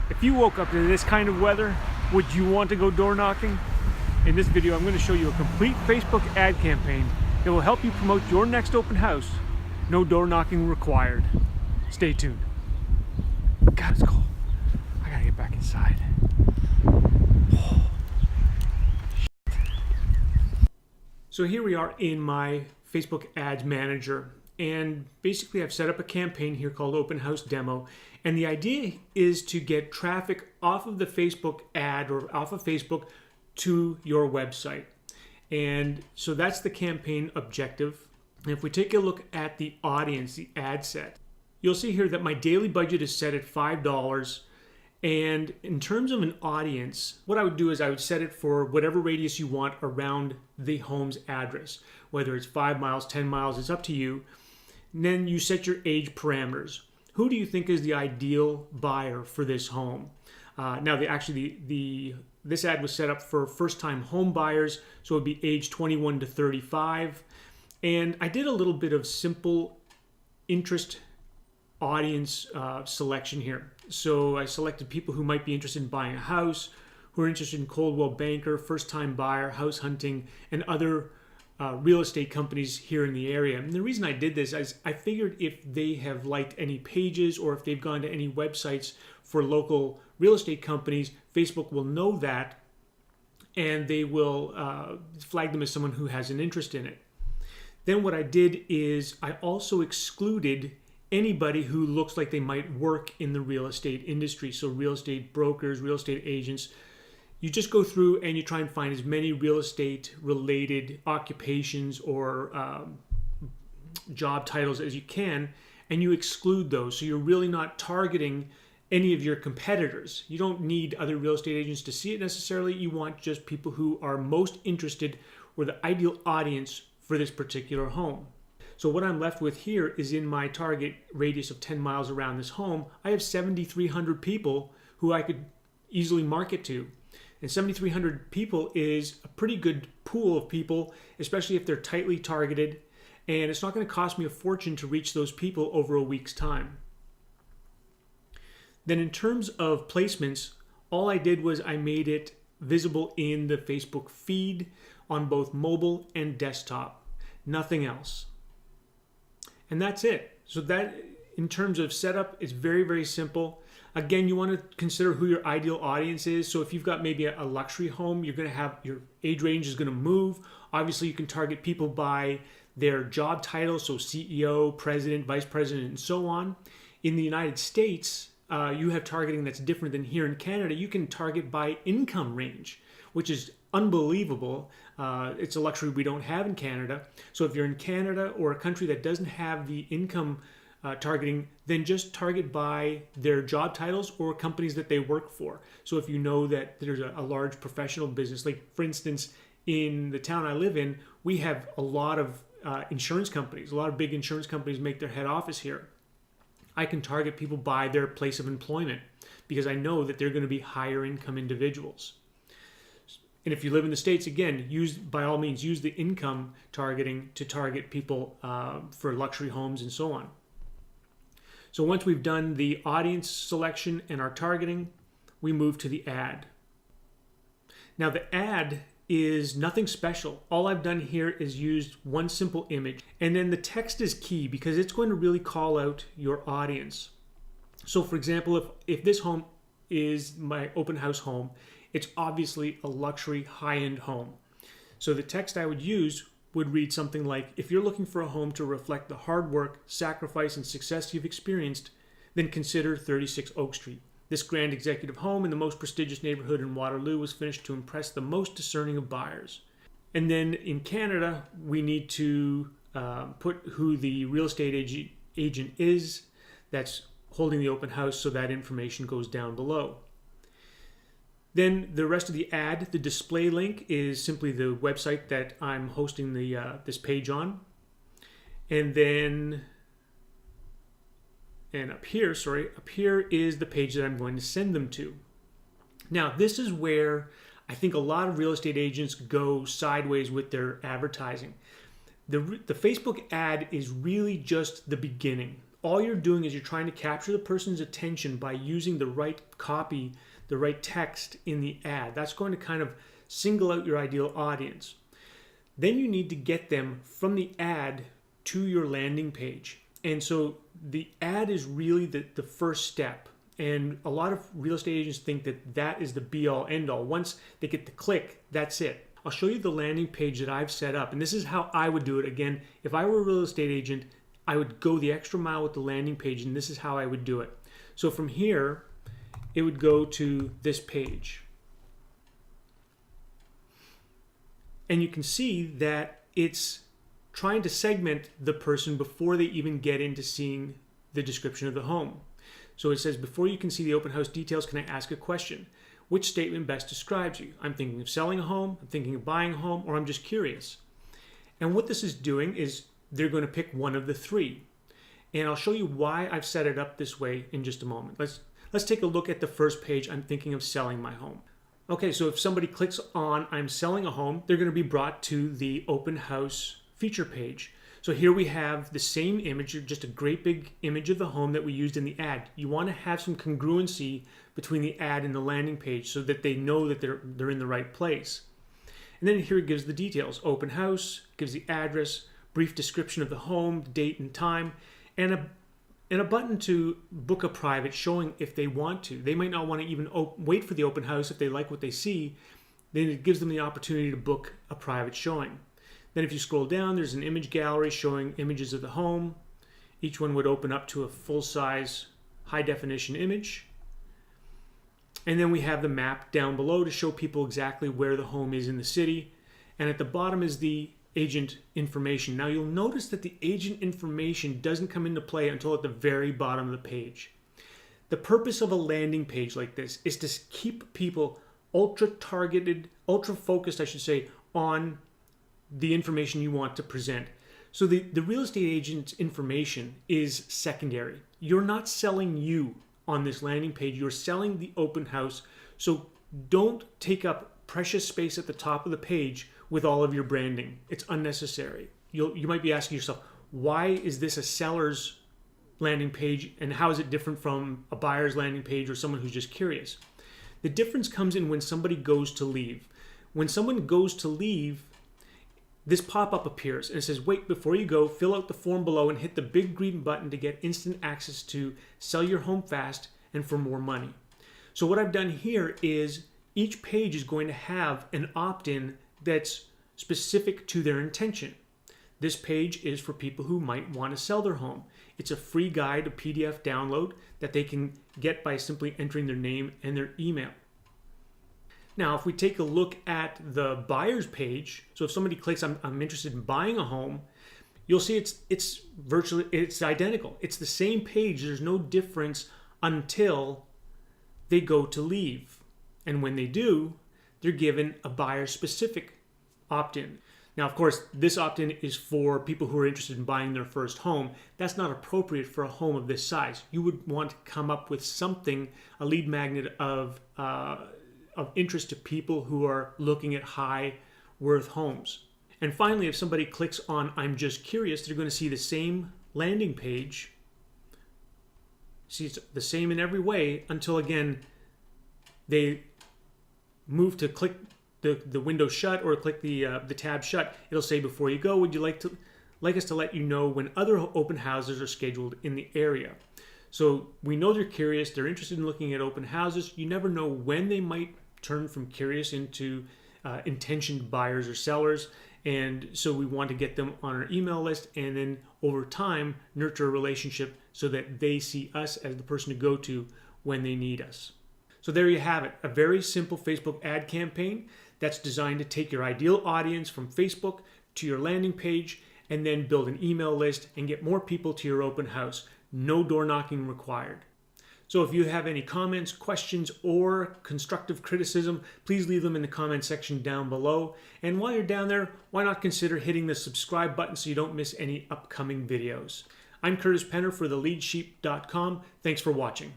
If you woke up to this kind of weather, would you want to go door knocking? In this video, I'm going to show you a complete Facebook ad campaign that will help you promote your next open house. No door knocking required. Stay tuned. God, it's cold. I gotta get back inside. So here we are in my Facebook Ads Manager, and basically I've set up a campaign here called Open House Demo, and the idea is to get traffic off of the Facebook ad or off of Facebook to your website. And so that's the campaign objective. And if we take a look at the audience, the ad set, you'll see here that my daily budget is set at $5. And in terms of an audience, what I would do is I would set it for whatever radius you want around the home's address, whether it's 5 miles, 10 miles, it's up to you. And then you set your age parameters. Who do you think is the ideal buyer for this home? This ad was set up for first-time home buyers, so it would be age 21 to 35. And I did a little bit of simple interest audience selection here. So I selected people who might be interested in buying a house, who are interested in Coldwell Banker, first-time buyer, house hunting, and other real estate companies here in the area. And the reason I did this is I figured if they have liked any pages or if they've gone to any websites for local real estate companies, Facebook will know that and they will flag them as someone who has an interest in it. Then what I did is I also excluded anybody who looks like they might work in the real estate industry. So real estate brokers, real estate agents. You just go through and you try and find as many real estate related occupations or job titles as you can, and you exclude those. So you're really not targeting any of your competitors. You don't need other real estate agents to see it necessarily. You want just people who are most interested or the ideal audience for this particular home. So what I'm left with here is in my target radius of 10 miles around this home, I have 7,300 people who I could easily market to. And 7,300 people is a pretty good pool of people, especially if they're tightly targeted. And it's not going to cost me a fortune to reach those people over a week's time. Then in terms of placements, all I did was I made it visible in the Facebook feed on both mobile and desktop. Nothing else. And that's it. So that, in terms of setup, it's very, very simple. Again, you want to consider who your ideal audience is. So if you've got maybe a luxury home, you're going to have your age range is going to move. Obviously, you can target people by their job title, so CEO, president, vice president, and so on. In the United States, you have targeting that's different than here in Canada. You can target by income range, which is unbelievable. It's a luxury we don't have in Canada. So if you're in Canada or a country that doesn't have the income targeting, then just target by their job titles or companies that they work for. So if you know that there's a large professional business, like for instance, in the town I live in, we have a lot of insurance companies. A lot of big insurance companies make their head office here. I can target people by their place of employment because I know that they're going to be higher income individuals. And if you live in the States, again, by all means, use the income targeting to target people for luxury homes and so on. So once we've done the audience selection and our targeting, we move to the ad. Now the ad is nothing special. All I've done here is used one simple image. And then the text is key because it's going to really call out your audience. So for example, if this home is my open house home, it's obviously a luxury high-end home. So the text I would use would read something like, if you're looking for a home to reflect the hard work, sacrifice, and success you've experienced, then consider 36 Oak Street. This grand executive home in the most prestigious neighborhood in Waterloo was finished to impress the most discerning of buyers. And then in Canada, we need to put who the real estate agent is that's holding the open house, so that information goes down below. Then the rest of the ad, the display link, is simply the website that I'm hosting this page on. And then, up here is the page that I'm going to send them to. Now, this is where I think a lot of real estate agents go sideways with their advertising. The Facebook ad is really just the beginning. all you're doing is you're trying to capture the person's attention by using the right copy, the right text in the ad. That's going to kind of single out your ideal audience. Then you need to get them from the ad to your landing page. And so the ad is really the first step. And a lot of real estate agents think that that is the be-all, end-all. Once they get the click, that's it. I'll show you the landing page that I've set up. And this is how I would do it. Again, if I were a real estate agent, I would go the extra mile with the landing page, and this is how I would do it. So from here, it would go to this page. And you can see that it's trying to segment the person before they even get into seeing the description of the home. So it says, before you can see the open house details, can I ask a question? Which statement best describes you? I'm thinking of selling a home, I'm thinking of buying a home, or I'm just curious. And what this is doing is they're going to pick one of the three. And I'll show you why I've set it up this way in just a moment. Let's take a look at the first page. I'm thinking of selling my home. Okay, so if somebody clicks on I'm selling a home, they're going to be brought to the open house feature page. So here we have the same image, just a great big image of the home that we used in the ad. You want to have some congruency between the ad and the landing page so that they know that they're in the right place. And then here it gives the details. Open house, gives the address, brief description of the home, date and time, and a button to book a private showing if they want to. They might not want to even wait for the open house if they like what they see. Then it gives them the opportunity to book a private showing. Then if you scroll down, there's an image gallery showing images of the home. Each one would open up to a full-size, high-definition image. And then we have the map down below to show people exactly where the home is in the city. And at the bottom is the agent information. Now you'll notice that the agent information doesn't come into play until at the very bottom of the page. The purpose of a landing page like this is to keep people ultra-targeted, ultra-focused, I should say, on the information you want to present. So the real estate agent's information is secondary. You're not selling you on this landing page. You're selling the open house. So don't take up precious space at the top of the page with all of your branding. It's unnecessary. You might be asking yourself, why is this a seller's landing page and how is it different from a buyer's landing page or someone who's just curious? The difference comes in when somebody goes to leave. When someone goes to leave, this pop-up appears and it says, wait, before you go, fill out the form below and hit the big green button to get instant access to sell your home fast and for more money. So what I've done here is each page is going to have an opt-in that's specific to their intention. This page is for people who might want to sell their home. It's a free guide, a PDF download that they can get by simply entering their name and their email. Now, if we take a look at the buyer's page, so if somebody clicks, I'm interested in buying a home, you'll see it's identical. It's the same page. There's no difference until they go to leave. And when they do, they're given a buyer-specific opt-in. Now, of course, this opt-in is for people who are interested in buying their first home. That's not appropriate for a home of this size. You would want to come up with something, a lead magnet of interest to people who are looking at high worth homes. And finally, if somebody clicks on I'm just curious, they're going to see the same landing page. See, it's the same in every way until, again, they move to click the window shut or click the tab shut. It'll say, before you go, would you like us to let you know when other open houses are scheduled in the area? So we know they're curious, they're interested in looking at open houses. You never know when they might turn from curious into intentioned buyers or sellers. And so we want to get them on our email list and then over time nurture a relationship so that they see us as the person to go to when they need us. So there you have it, a very simple Facebook ad campaign that's designed to take your ideal audience from Facebook to your landing page and then build an email list and get more people to your open house. No door knocking required. So if you have any comments, questions, or constructive criticism, please leave them in the comment section down below. And while you're down there, why not consider hitting the subscribe button so you don't miss any upcoming videos. I'm Curtis Penner for theleadsheep.com. Thanks for watching.